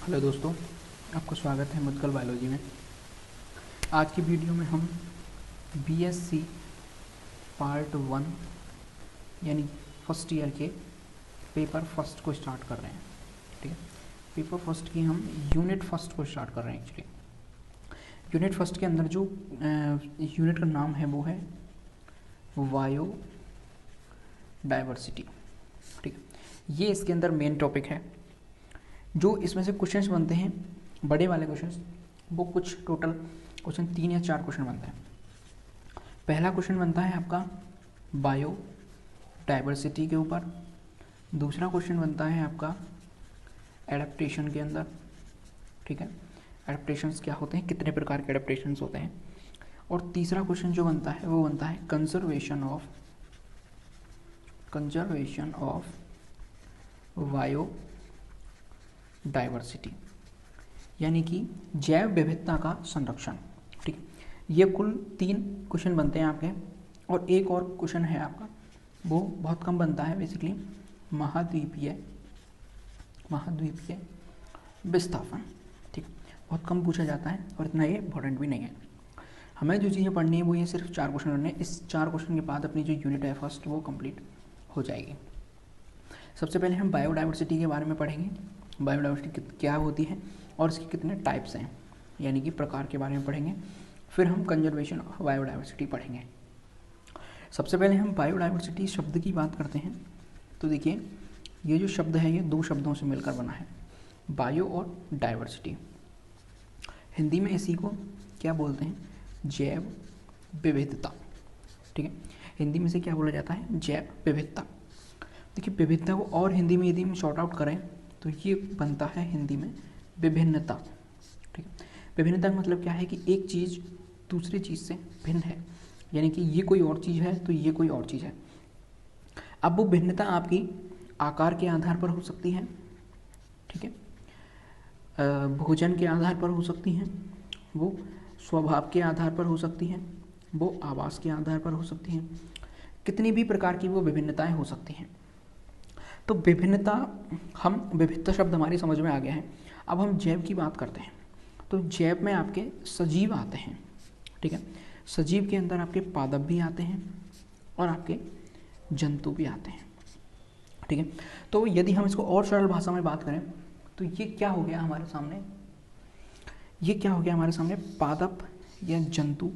Hello दोस्तों, आपका स्वागत है मेडिकल बायोलॉजी में। आज की वीडियो में हम बीएससी पार्ट 1 यानी फर्स्ट ईयर के पेपर फर्स्ट को स्टार्ट कर रहे हैं। ठीक है, पेपर फर्स्ट की हम यूनिट फर्स्ट को स्टार्ट कर रहे हैं। एक्चुअली यूनिट फर्स्ट के अंदर जो यूनिट का नाम है वो है बायो डाइवर्सिटी। ठीक है, ये इसके अंदर मेन टॉपिक है। जो इसमें से क्वेश्चंस बनते हैं, बड़े वाले क्वेश्चंस, वो कुछ टोटल क्वेश्चन 3 या 4 क्वेश्चन बनते हैं। पहला क्वेश्चन बनता है आपका बायो डाइवर्सिटी के ऊपर। दूसरा क्वेश्चन बनता है आपका एडेप्टेशन के अंदर। ठीक है, एडेप्टेशंस क्या होते हैं, कितने प्रकार के एडेप्टेशंस होते हैं। और तीसरा क्वेश्चन जो बनता है वो बनता है कंजर्वेशन ऑफ बायो डाइवर्सिटी, यानी कि जैव विविधता का संरक्षण। ठीक है, ये कुल 3 क्वेश्चन बनते हैं आपके। और एक और क्वेश्चन है आपका, वो बहुत कम बनता है, बेसिकली महाद्वीपीय विस्थापन। ठीक, बहुत कम पूछा जाता है और इतना ये इम्पोर्टेंट भी नहीं है। हमें जो चीज़ें पढ़नी है वो ये सिर्फ 4 क्वेश्चन पढ़ने हैं। इस 4 क्वेश्चन के बाद अपनी जो यूनिट है फर्स्ट वो कंप्लीट हो जाएगी। सबसे पहले हम बायोडाइवर्सिटी के बारे में पढ़ेंगे। बायोडाइवर्सिटी क्या होती है और इसके कितने टाइप्स हैं, यानी कि प्रकार के बारे में पढ़ेंगे। फिर हम कंजर्वेशन ऑफ बायोडाइवर्सिटी पढ़ेंगे। सबसे पहले हम बायोडाइवर्सिटी शब्द की बात करते हैं। तो देखिए, ये जो शब्द है ये 2 शब्दों से मिलकर बना है, बायो और डाइवर्सिटी। हिंदी में इसी को क्या बोलते हैं, जैव विविधता। ठीक है, हिंदी में से क्या बोला जाता है, जैव विविधता। देखिए, विविधता को और हिंदी में यदि हम शॉर्ट आउट करें तो ये बनता है हिंदी में विभिन्नता। ठीक है, विभिन्नता का मतलब क्या है कि एक चीज़ दूसरी चीज़ से भिन्न है, यानी कि ये कोई और चीज़ है तो ये कोई और चीज़ है। अब वो भिन्नता आपकी आकार के आधार पर हो सकती है, ठीक है, भोजन के आधार पर हो सकती हैं, वो स्वभाव के आधार पर हो सकती हैं, वो आवास के आधार पर हो सकती हैं, कितनी भी प्रकार की वो विभिन्नताएं हो सकती हैं। तो विभिन्नता, हम विविधता शब्द हमारी समझ में आ गया है। अब हम जैव की बात करते हैं। तो जैव में आपके सजीव आते हैं। ठीक है, सजीव के अंदर आपके पादप भी आते हैं और आपके जंतु भी आते हैं। ठीक है, तो यदि हम इसको और सरल भाषा में बात करें तो ये क्या हो गया हमारे सामने, पादप या जंतु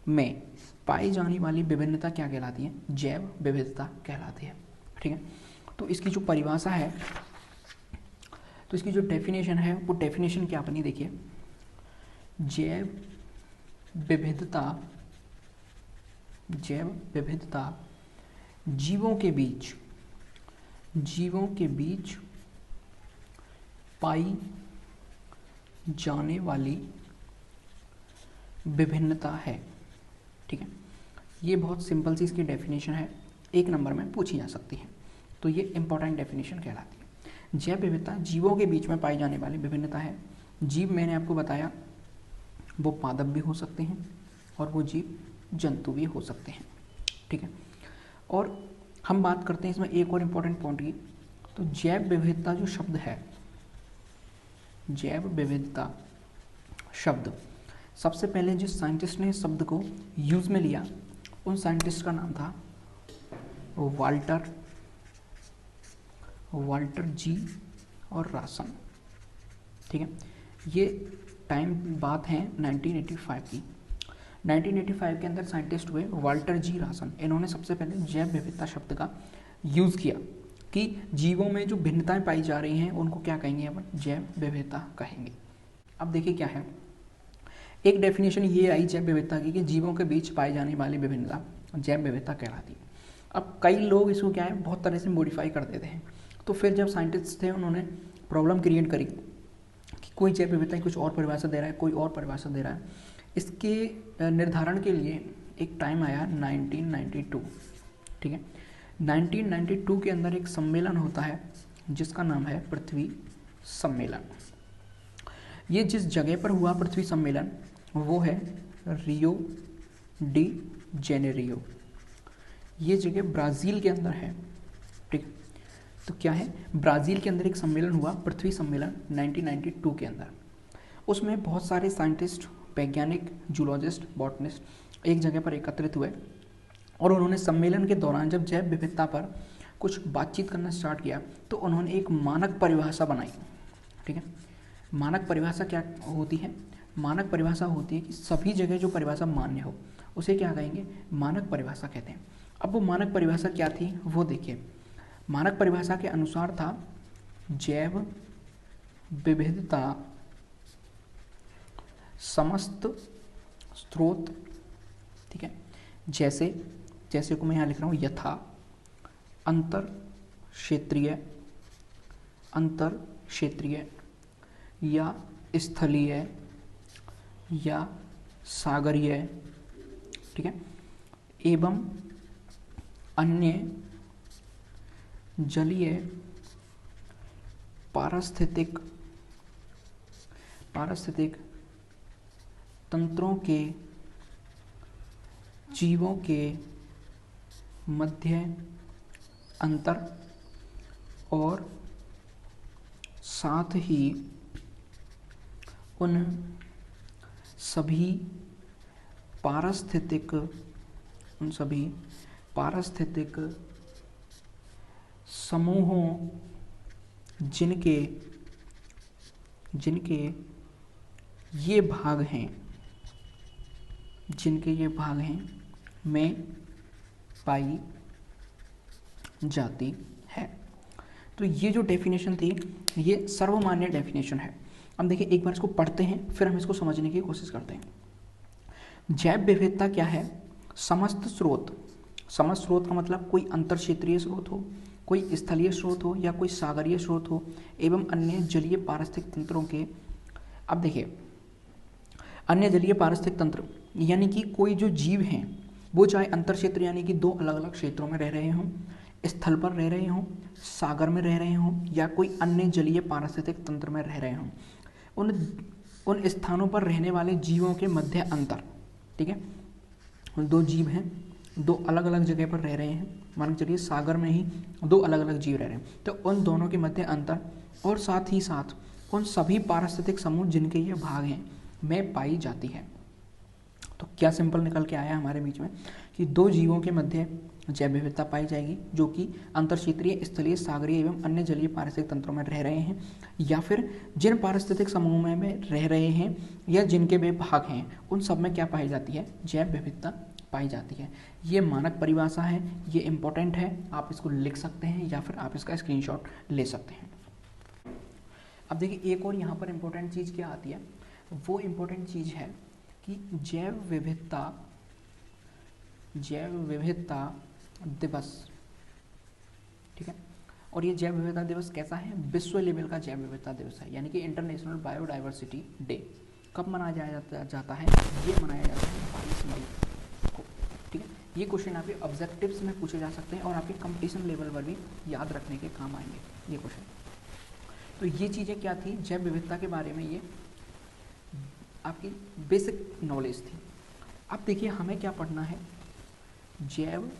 में पाई जाने वाली विभिन्नता क्या कहलाती है, जैव विविधता कहलाती है। ठीक है, तो इसकी जो परिभाषा है, तो इसकी जो डेफिनेशन है वो डेफिनेशन क्या बनी, देखिए, जैव विविधता जीवों के बीच पाई जाने वाली विभिन्नता है। ठीक है, ये बहुत सिंपल सी इसकी डेफिनेशन है, 1 नंबर में पूछी जा सकती है, तो ये इंपॉर्टेंट डेफिनेशन कहलाती है। जैव विविधता जीवों के बीच में पाई जाने वाली विभिन्नता है। जीव मैंने आपको बताया वो पादप भी हो सकते हैं और वो जीव जंतु भी हो सकते हैं। ठीक है, और हम बात करते हैं इसमें एक और इम्पॉर्टेंट पॉइंट की। तो जैव विविधता जो शब्द है, जैव विविधता शब्द, सबसे पहले जिस साइंटिस्ट ने इस शब्द को यूज़ में लिया उन साइंटिस्ट का नाम था वाल्टर जी और रासन। ठीक है, ये टाइम बात है 1985 की। 1985 के अंदर साइंटिस्ट हुए वाल्टर जी रासन। इन्होंने सबसे पहले जैव विविधता शब्द का यूज़ किया कि जीवों में जो भिन्नताएं पाई जा रही हैं उनको क्या कहेंगे, अपन जैव विविधता कहेंगे। अब देखिए क्या है, एक डेफिनेशन ये आई जैव विविधता की कि जीवों के बीच पाई जाने वाली विभिन्नता जैव विविधता कहलाती है। अब कई लोग इसको क्या है बहुत तरह से मॉडिफाई कर देते हैं। तो फिर जब साइंटिस्ट थे उन्होंने प्रॉब्लम क्रिएट करी कि कोई जैव विविधता कुछ और परिभाषा दे रहा है, कोई और परिभाषा दे रहा है। इसके निर्धारण के लिए एक टाइम आया 1992। ठीक है, 1992 के अंदर एक सम्मेलन होता है जिसका नाम है पृथ्वी सम्मेलन। ये जिस जगह पर हुआ पृथ्वी सम्मेलन वो है रियो डी जेनेरियो। ये जगह ब्राज़ील के अंदर है। ठीक, तो क्या है, ब्राज़ील के अंदर एक सम्मेलन हुआ, पृथ्वी सम्मेलन 1992 के अंदर। उसमें बहुत सारे साइंटिस्ट, वैज्ञानिक, जूलॉजिस्ट, बॉटनिस्ट एक जगह पर एकत्रित हुए और उन्होंने सम्मेलन के दौरान जब जैव विविधता पर कुछ बातचीत करना स्टार्ट किया तो उन्होंने एक मानक परिभाषा बनाई। ठीक है, मानक परिभाषा क्या होती है? मानक परिभाषा होती है कि सभी जगह जो परिभाषा मान्य हो उसे क्या कहेंगे? मानक परिभाषा कहते हैं। अब वो मानक परिभाषा क्या थी वो देखिए। मानक परिभाषा के अनुसार था जैव विविधता समस्त स्रोत, ठीक है, जैसे को मैं यहाँ लिख रहा हूँ, यथा अंतर क्षेत्रीय या स्थलीय या सागरीय, ठीक है, एवं अन्य जलीय पारिस्थितिक तंत्रों के जीवों के मध्य अंतर और साथ ही उन सभी पारिस्थितिक समूहों जिनके ये भाग हैं में पाई जाती है। तो ये जो डेफिनेशन थी ये सर्वमान्य डेफिनेशन है। अब देखिए एक बार इसको पढ़ते हैं फिर हम इसको समझने की कोशिश करते हैं। जैव विविधता क्या है? समस्त स्रोत का मतलब कोई अंतर क्षेत्रीय स्रोत हो, कोई स्थलीय स्रोत हो या कोई सागरीय स्रोत हो, एवं अन्य जलीय पारिस्थितिक तंत्रों के। अब देखिए अन्य जलीय पारिस्थितिक तंत्र यानी कि कोई जो जीव हैं वो चाहे अंतर क्षेत्र यानी कि दो अलग अलग क्षेत्रों में रह रहे हों, स्थल पर रह रहे हों, सागर में रह रहे हों या कोई अन्य जलीय पारिस्थितिक तंत्र में रह रहे हों, उन स्थानों पर रहने वाले जीवों के मध्य अंतर, ठीक है, दो जीव हैं, दो अलग अलग जगह पर रह रहे हैं, मान के चलिए सागर में ही दो अलग अलग जीव रह रहे हैं, तो उन दोनों के मध्य अंतर और साथ ही साथ उन सभी पारिस्थितिक समूह जिनके ये भाग हैं में पाई जाती है। तो क्या सिंपल निकल के आया हमारे बीच में कि दो जीवों के मध्य जैव विविधता पाई जाएगी जो कि अंतर क्षेत्रीय, स्थलीय, सागरीय एवं अन्य जलीय पारिस्थितिक तंत्रों में रह रहे हैं या फिर जिन पारिस्थितिक समूह में रह रहे हैं या जिनके वे भाग हैं उन सब में क्या पाई जाती है? जैव विविधता पाई जाती है। ये मानक परिभाषा है, ये इम्पोर्टेंट है, आप इसको लिख सकते हैं या फिर आप इसका स्क्रीनशॉट ले सकते हैं। अब देखिए एक और यहाँ पर इम्पोर्टेंट चीज़ क्या आती है? वो इम्पोर्टेंट चीज़ है कि जैव विविधता दिवस, ठीक है, और ये जैव विविधता दिवस कैसा है? विश्व लेवल का जैव विविधता दिवस है, यानी कि इंटरनेशनल बायोडाइवर्सिटी डे। कब मनाया जाता है? ये मनाया जाता है 22 मई को, ठीक है। ये क्वेश्चन आपके ऑब्जेक्टिव्स में पूछे जा सकते हैं और आपके कंपटीशन लेवल पर भी याद रखने के काम आएंगे ये क्वेश्चन। तो ये चीज़ें क्या थी? जैव विविधता के बारे में ये आपकी बेसिक नॉलेज थी। अब देखिए हमें क्या पढ़ना है? जैव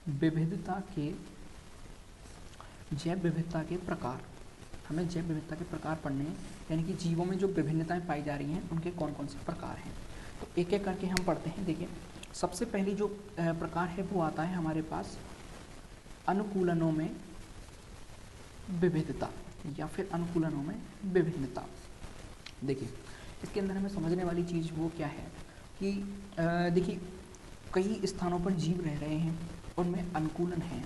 विविधता के प्रकार। हमें जैव विविधता के प्रकार पढ़ने हैं, यानी कि जीवों में जो विभिन्नताएं पाई जा रही हैं उनके कौन कौन से प्रकार हैं। तो एक एक करके हम पढ़ते हैं। देखिए सबसे पहली जो प्रकार है वो आता है हमारे पास अनुकूलनों में विविधता या फिर अनुकूलनों में विभिन्नता। देखिए इसके अंदर हमें समझने वाली चीज़ वो क्या है कि देखिए कई स्थानों पर जीव रह रहे हैं, उनमें अनुकूलन हैं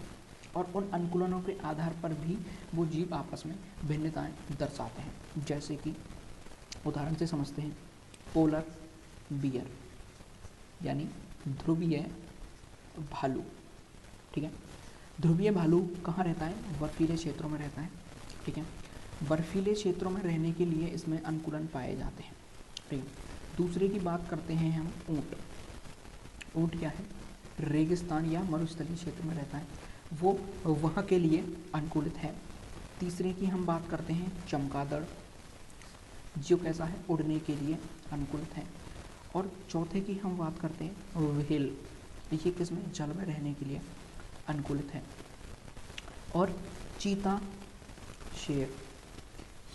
और उन अनुकूलनों के आधार पर भी वो जीव आपस में भिन्नताएं दर्शाते हैं। जैसे कि उदाहरण से समझते हैं पोलर बियर यानी ध्रुवीय भालू, ठीक है। ध्रुवीय भालू कहाँ रहता है? बर्फीले क्षेत्रों में रहता है, ठीक है। बर्फीले क्षेत्रों में रहने के लिए इसमें अनुकूलन पाए जाते हैं, ठीक है। दूसरे की बात करते हैं हम ऊँट। ऊँट क्या है? रेगिस्तान या मरुस्थलीय क्षेत्र में रहता है, वो वहाँ के लिए अनुकूलित है। तीसरे की हम बात करते हैं चमगादड़, जो कैसा है? उड़ने के लिए अनुकूलित है। और चौथे की हम बात करते हैं व्हेल, ये किसमें? जल में रहने के लिए अनुकूलित है। और चीता, शेर,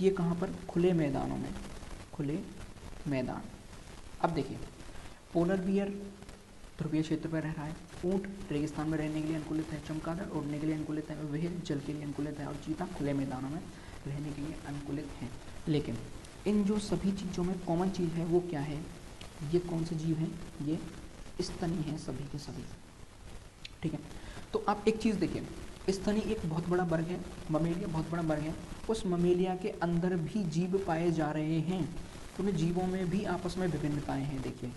ये कहाँ पर? खुले मैदानों में, खुले मैदान। अब देखिए, पोलर बियर ध्रुवीय क्षेत्र पर रह रहा है, ऊँट रेगिस्तान में रहने के लिए अनुकूलित है, चमगादड़ उड़ने के लिए अनुकूलित है, व्हेल जल के लिए अनुकूलित है और चीता खुले मैदानों में रहने के लिए अनुकूलित हैं। लेकिन इन जो सभी चीज़ों में कॉमन चीज़ है वो क्या है? ये कौन से जीव हैं? ये स्तनी हैं सभी के सभी, ठीक है। तो आप एक चीज़ देखिए, स्तनी एक बहुत बड़ा वर्ग है, ममेलिया बहुत बड़ा वर्ग है, उस ममेलिया के अंदर भी जीव पाए जा रहे हैं, तो उन जीवों में भी आपस में विभिन्नताएं हैं, देखिए।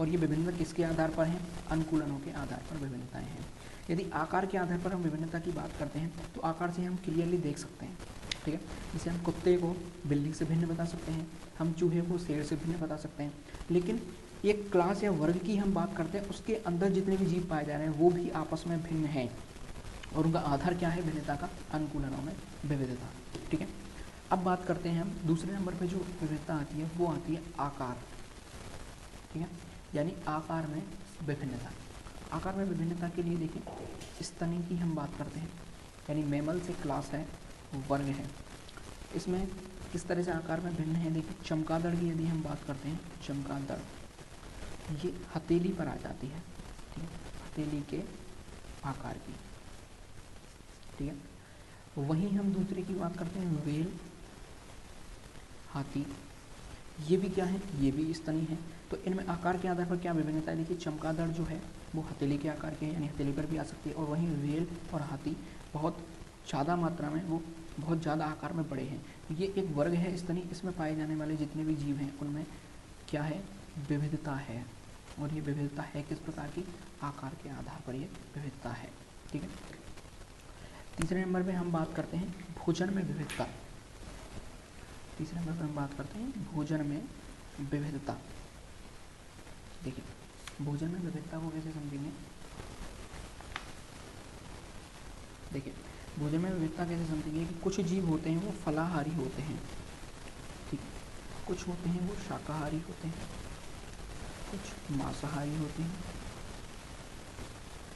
और ये विभिन्नता किसके आधार पर हैं? अनुकूलनों के आधार पर विभिन्नताएं हैं। यदि आकार के आधार पर हम विभिन्नता की बात करते हैं तो आकार से हम क्लियरली देख सकते हैं, ठीक है। जैसे हम कुत्ते को बिल्ली से भिन्न बता सकते हैं, हम चूहे को शेर से भिन्न बता सकते हैं, लेकिन एक क्लास या वर्ग की हम बात करते हैं, उसके अंदर जितने भी जीव पाए जा रहे हैं वो भी आपस में भिन्न हैं, और उनका आधार क्या है? भिन्नता का, अनुकूलनों में विविधता, ठीक है। अब बात करते हैं हम दूसरे नंबर पे जो विविधता आती है वो आती है आकार, ठीक है, यानी आकार में विभिन्नता। आकार में विभिन्नता के लिए देखिए, स्तनी की हम बात करते हैं, यानी मैमल से क्लास है, वर्ग है, इसमें किस तरह से आकार में भिन्न है? देखिए, चमगादड़ की यदि हम बात करते हैं, चमगादड़ ये हथेली पर आ जाती है, ठीक है, हथेली के आकार की, ठीक है। वहीं हम दूसरे की बात करते हैं, व्हेल, हाथी, ये भी क्या है? ये भी स्तनी है। तो इनमें आकार के आधार पर क्या विभिन्नता है? देखिए, चमगादड़ जो है वो हथेली के आकार के हैं, यानी हथेली पर भी आ सकती है, और वहीं व्हेल और हाथी बहुत ज़्यादा मात्रा में, वो बहुत ज़्यादा आकार में बड़े हैं। ये एक वर्ग है स्तनी, इसमें पाए जाने वाले जितने भी जीव हैं उनमें क्या है? विविधता है। और ये विविधता है किस प्रकार की? आकार के आधार पर ये विविधता है, ठीक है। तीसरे नंबर पे हम बात करते हैं भोजन में विविधता। तीसरे नंबर पर हम बात करते हैं भोजन में विविधता। देखिए, भोजन में विविधता को कैसे समझेंगे? देखिए, भोजन में विविधता कैसे समझेंगे कि कुछ जीव होते हैं वो फलाहारी होते हैं, ठीक, कुछ होते हैं वो शाकाहारी होते हैं, कुछ मांसाहारी होते हैं,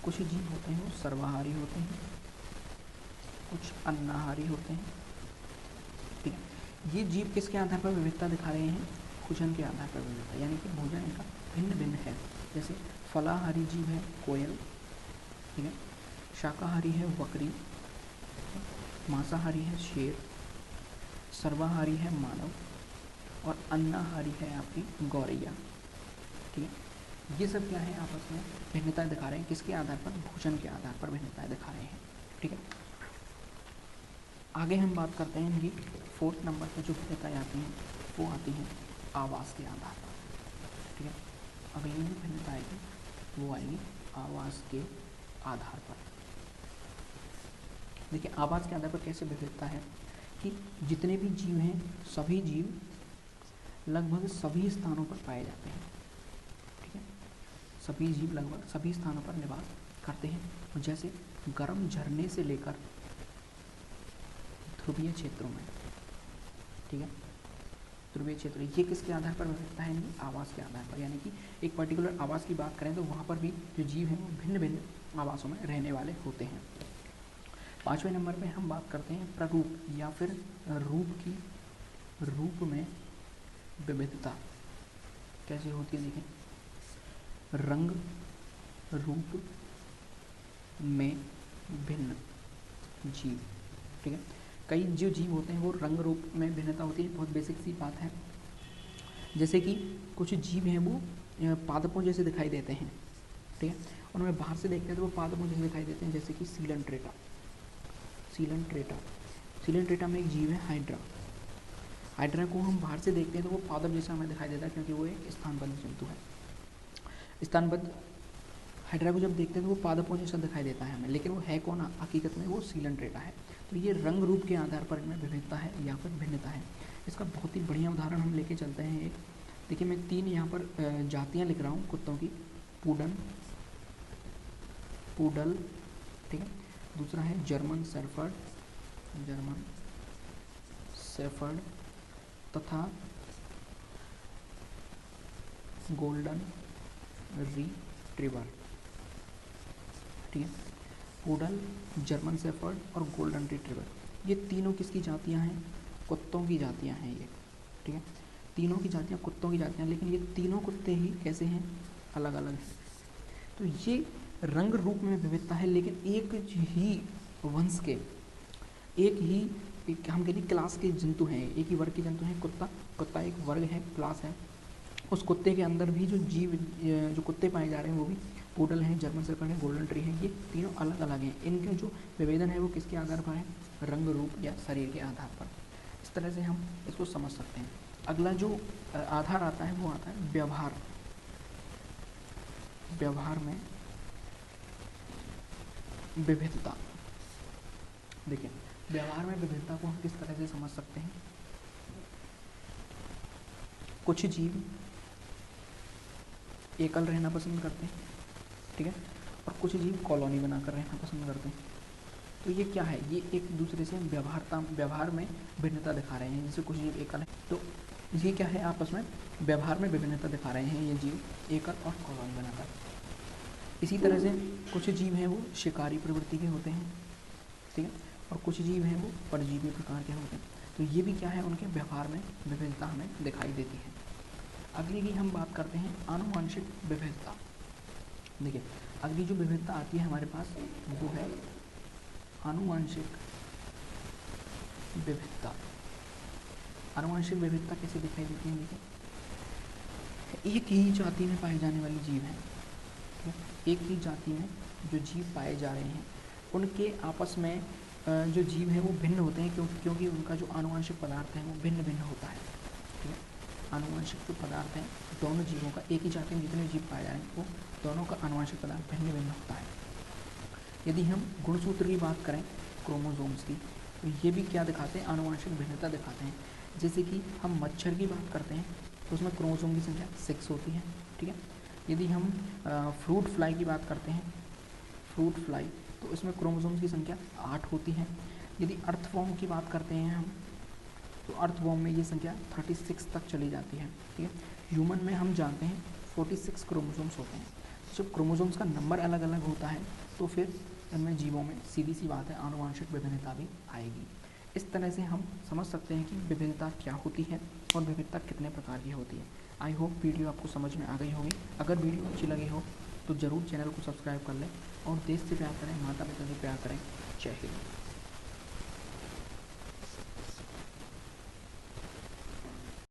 कुछ जीव होते हैं वो सर्वाहारी होते हैं, कुछ अन्नाहारी होते हैं, ठीक है। ये जीव किसके आधार पर विविधता दिखा रहे हैं? भोजन के आधार पर विविधता, यानी कि भोजन इनका भिन्न भिन्न है। जैसे फलाहारी जीव है कोयल, ठीक है, शाकाहारी है बकरी, मांसाहारी है शेर, सर्वाहारी है मानव, और अन्नाहारी है आपकी गौरैया, ठीक है। ये सब क्या है? आपस में भिन्नताएं दिखा रहे हैं, किसके आधार पर? भोजन के आधार पर भिन्नताएं दिखा रहे हैं, ठीक है। आगे हम बात करते हैं इनकी 4th नंबर पर जो भिन्नताएं आती हैं वो आती हैं आवास के आधार पर, ठीक है। अगली जो भिन्नता आएगी वो आएगी आवास के आधार पर। देखिए, आवास के आधार पर कैसे विविधता है कि जितने भी जीव हैं सभी जीव लगभग सभी स्थानों पर पाए जाते हैं, ठीक है। सभी जीव लगभग सभी स्थानों पर निवास करते हैं, जैसे गर्म झरने से लेकर ध्रुवीय क्षेत्रों में, ठीक है। ध्रुवीय क्षेत्र ये किसके आधार पर विविधता है? इनकी आवास के आधार पर, यानी कि एक पर्टिकुलर आवास की बात करें तो वहाँ पर भी जो जीव हैं वो भिन्न भिन्न आवासों में रहने वाले होते हैं। 5वें नंबर पे हम बात करते हैं प्ररूप या फिर रूप में विविधता कैसे होती है? देखें, रंग रूप में भिन्न जीव, ठीक है। कई जो जीव होते हैं वो रंग रूप में भिन्नता होती है, बहुत बेसिक सी बात है। जैसे कि कुछ जीव हैं वो पादपों जैसे दिखाई देते हैं, ठीक है, उनमें बाहर से देखते हैं तो वो पादपों जैसे दिखाई देते हैं, जैसे कि सीलंट्रेटा। सीलंट्रेटा में एक जीव है हाइड्रा। हाइड्रा को हम बाहर से देखते हैं तो वो पादप जैसा हमें दिखाई देता है, क्योंकि वो एक स्थानबद्ध जंतु है। स्थानबद्ध हाइड्रा को जब देखते हैं तो वो पादपों जैसा दिखाई देता है हमें, लेकिन वो है कौन? हकीकत में वो सीलंट्रेटा है। तो ये रंग रूप के आधार पर इनमें विविधता है या फिर भिन्नता है। इसका बहुत ही बढ़िया उदाहरण हम लेके चलते हैं एक। देखिए, मैं 3 यहाँ पर जातियाँ लिख रहा हूँ कुत्तों की। पूडल, ठीक है, दूसरा है जर्मन शेफर्ड तथा गोल्डन रिट्रीवर, ठीक है। पूडल, जर्मन शेफर्ड और गोल्डन रिट्रीवर, ये तीनों किसकी जातियाँ हैं? कुत्तों की जातियाँ हैं ये, ठीक है। तीनों की जातियाँ कुत्तों की जातियाँ, लेकिन ये तीनों कुत्ते ही कैसे हैं? अलग अलग हैं। तो ये रंग रूप में विविधता है, लेकिन एक ही वंश के, हम कहें क्लास के जंतु हैं, एक ही वर्ग के जंतु हैं। कुत्ता एक वर्ग है, क्लास है। उस कुत्ते के अंदर भी जो कुत्ते पाए जा रहे हैं वो भी पूडल हैं, जर्मन शेफर्ड है, गोल्डन ट्री है, ये तीनों अलग अलग हैं। इनके जो विभेदन है वो किसके आधार पर है? रंग रूप या शरीर के आधार पर। इस तरह से हम इसको समझ सकते हैं। अगला जो आधार आता है वो आता है व्यवहार। व्यवहार में विविधता। देखिए, व्यवहार में विविधता को हम किस तरह से समझ सकते हैं? कुछ जीव एकल रहना पसंद करते हैं, ठीक है, और कुछ जीव कॉलोनी बनाकर रहना पसंद करते हैं। तो ये क्या है? ये एक दूसरे से व्यवहार में भिन्नता दिखा रहे हैं। जैसे कुछ जीव एकल है, तो ये क्या है? आपस में व्यवहार में विभिन्नता दिखा रहे हैं ये जीव, एकल और कॉलोनी बनाकर। इसी तरह से कुछ जीव हैं वो शिकारी प्रवृत्ति के होते हैं, ठीक है, और कुछ जीव हैं वो परजीवी प्रकार के होते हैं। तो ये भी क्या है? उनके व्यवहार में विविधता हमें दिखाई देती है। अगली की हम बात करते हैं आनुवंशिक विविधता। देखिए, अगली जो विविधता आती है हमारे पास वो है आनुवंशिक विविधता। आनुवंशिक विविधता कैसे दिखाई देती है? देखिए, एक ही जाति में पाए जाने वाले जीव हैं, एक ही जाति में जो जीव पाए जा रहे हैं उनके आपस में जो जीव हैं वो भिन्न होते हैं, क्योंकि उनका जो आनुवंशिक पदार्थ है वो भिन्न भिन्न होता है, ठीक है। आनुवंशिक जो पदार्थ हैं दोनों जीवों का, एक ही जाति में जितने जीव पाए जा रहे हैं वो दोनों का आनुवंशिक पदार्थ भिन्न भिन्न होता है। यदि हम गुणसूत्र की बात करें, क्रोमोसोम्स की, तो ये भी क्या दिखाते हैं? आनुवंशिक भिन्नता दिखाते हैं। जैसे कि हम मच्छर की बात करते हैं तो उसमें क्रोमोसोम की संख्या 6 होती है, ठीक है। यदि हम फ्रूट फ्लाई की बात करते हैं, फ्रूट फ्लाई, तो इसमें क्रोमोसोम्स की संख्या 8 होती है। यदि अर्थवॉर्म की बात करते हैं हम, तो अर्थवॉर्म में ये संख्या 36 तक चली जाती है, ठीक है। ह्यूमन में हम जानते हैं 46 क्रोमोसोम्स होते हैं। जब क्रोमोसोम्स का नंबर अलग अलग होता है तो फिर इनमें जीवों में सीधी सी बात है आनुवंशिक विभिन्नता भी आएगी। इस तरह से हम समझ सकते हैं कि विविधता क्या होती है और विविधता कितने प्रकार की होती है। आई होप वीडियो आपको समझ में आ गई होगी। अगर वीडियो अच्छी लगी हो तो ज़रूर चैनल को सब्सक्राइब कर लें और देश से प्यार करें, माता पिता से प्यार करें। जय हिंद।